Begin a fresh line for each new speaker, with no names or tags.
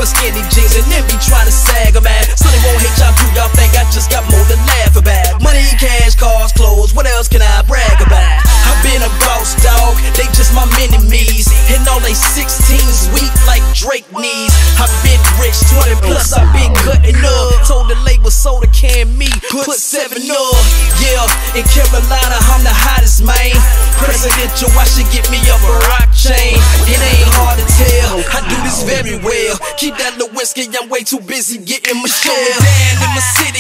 for skinny jeans and then be trying to sag a man. So they won't hate y'all, do y'all think I just got more to laugh about? Money, cash, cars, clothes, what else can I brag about? I've been a boss dog, they just my mini-me's, and all they 16s weak like Drake knees. I've been rich, 20 plus, I've been cutting up. Told the label soda can me, put 7 up. Yeah, in Carolina, I'm the hottest man. Presidential, I should get me up a rock chain. It ain't hard to tell, I do this very well. Keep that Lewinsky, I'm way too busy getting my share. Down in my city.